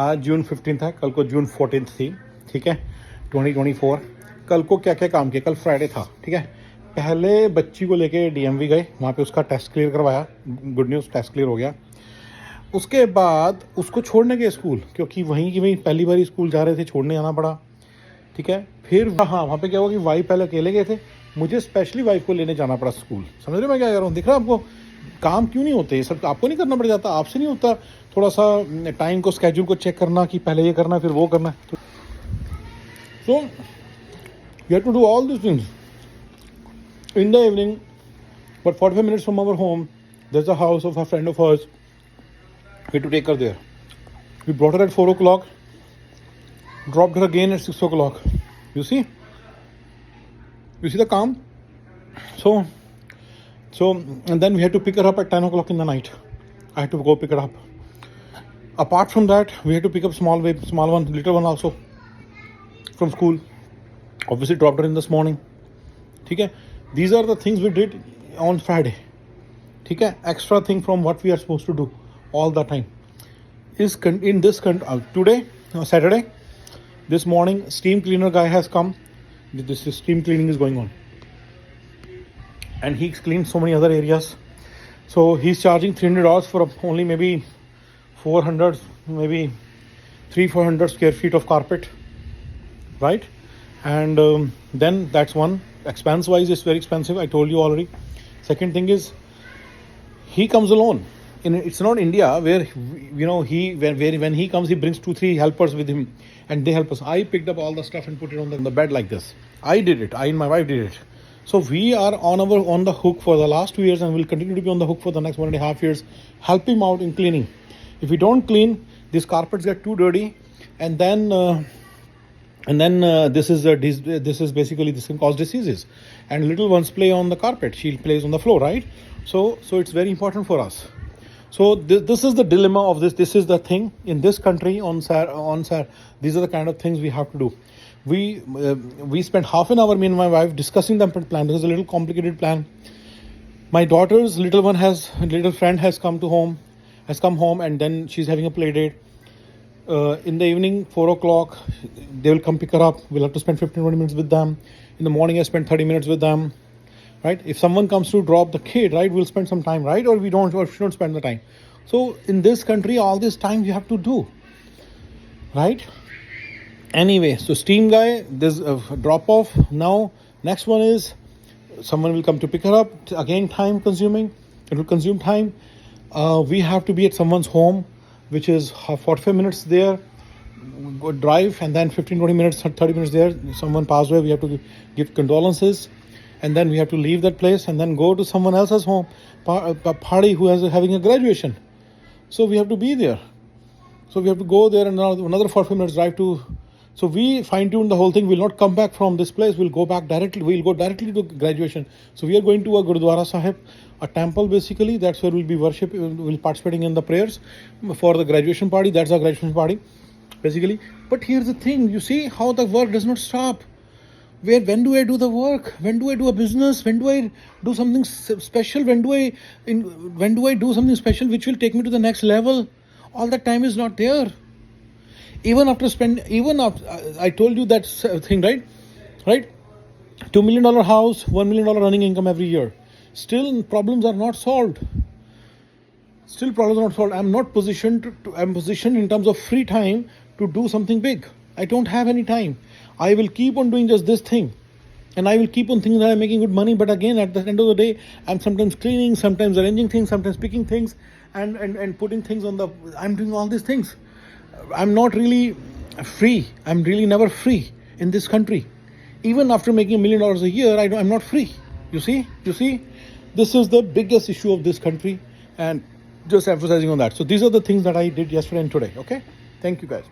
आज जून 15 है, कल को जून 14 थी, ठीक है, 2024। कल को क्या क्या काम किया, कल फ्राइडे था, ठीक है। पहले बच्ची को लेके डीएमवी गए, वहाँ पे उसका टेस्ट क्लियर करवाया, गुड न्यूज़ टेस्ट क्लियर हो गया। उसके बाद उसको छोड़ने गए स्कूल, क्योंकि वहीं की वहीं पहली बार स्कूल जा रहे थे, छोड़ने जाना पड़ा, ठीक है। फिर हाँ, वहाँ पे क्या हुआ कि वाइफ पहले अकेले गए थे, मुझे स्पेशली वाइफ को लेने जाना पड़ा स्कूल। समझ रहे हो मैं क्या कह रहा हूँ? दिख रहा है आपको? काम क्यों नहीं होते ये सब? आपको नहीं करना पड़ जाता? आपसे नहीं होता थोड़ा सा टाइम को, स्केड्यूल को चेक करना कि पहले ये करना फिर वो करना? So you have to do all this things in the evening, but 45 minutes from our home there's a house of a friend of ours. We had to take her there. We brought her at 4 o'clock, dropped her again at 6 o'clock. You see the calm? So and then we had to pick her up at 10 o'clock in the night. I had to go pick her up. Apart from that, we had to pick up small one, little one also from school. Obviously dropped her in this morning. Okay, these are the things we did on Friday. Okay, extra thing from what we are supposed to do all the time is in this today, Saturday, this morning, steam cleaner guy has come. This steam cleaning is going on, and he's cleaned so many other areas. So he's charging $300 for only maybe 400, maybe 300-400 square feet of carpet, right? And then that's one. Expense wise, it's very expensive, I told you already. Second thing is, he comes alone. It's not India where, you know, when he comes, he brings 2-3 helpers with him and they help us. I picked up all the stuff and put it on the bed like this. I did it. I and my wife did it. So we are on the hook for the last 2 years and will continue to be on the hook for the next 1.5 years. Help him out in cleaning. If we don't clean, these carpets get too dirty, and then this is basically, this can cause diseases. And little ones play on the carpet. She plays on the floor, right? So it's very important for us. So this is the dilemma of this. This is the thing in this country on Sar. These are the kind of things we have to do. We spent half an hour, me and my wife, discussing the plan. This is a little complicated plan. My daughter's little friend has come home, and then she's having a play date. In the evening, 4 o'clock, they will come pick her up. We'll have to spend 15-20 minutes with them. In the morning, I spend 30 minutes with them, right? If someone comes to drop the kid, right, we'll spend some time, right? Or we don't spend the time. So in this country, all this time you have to do, right? Anyway, so steam guy, this drop off. Now, next one is someone will come to pick her up. Again, time consuming. It will consume time. We have to be at someone's home, which is 45 minutes there, go drive, and then 15-20 minutes, 30 minutes there. Someone passed away, we have to give condolences, and then we have to leave that place and then go to someone else's home, a party who is having a graduation. So we have to be there. So we have to go there, and another 45 minutes drive to. So we fine-tune the whole thing. We'll not come back from this place. We'll go directly to graduation. So we are going to a Gurudwara Sahib, a temple basically. That's where we'll be we'll participating in the prayers for the graduation party. That's our graduation party, basically. But here's the thing. You see how the work does not stop. When do I do the work? When do I do a business? When do I do something special? When do I do something special which will take me to the next level? All that time is not there. Even after I told you that thing, right? $2 million house, $1 million running income every year. Still problems are not solved. I'm not positioned I'm positioned in terms of free time to do something big. I don't have any time. I will keep on doing just this thing. And I will keep on thinking that I'm making good money. But again, at the end of the day, I'm sometimes cleaning, sometimes arranging things, sometimes picking things and putting things I'm doing all these things. I'm not really free. I'm really never free in this country. Even after making $1 million a year, I'm not free. You see? This is the biggest issue of this country, and just emphasizing on that. So these are the things that I did yesterday and today. Okay? Thank you guys.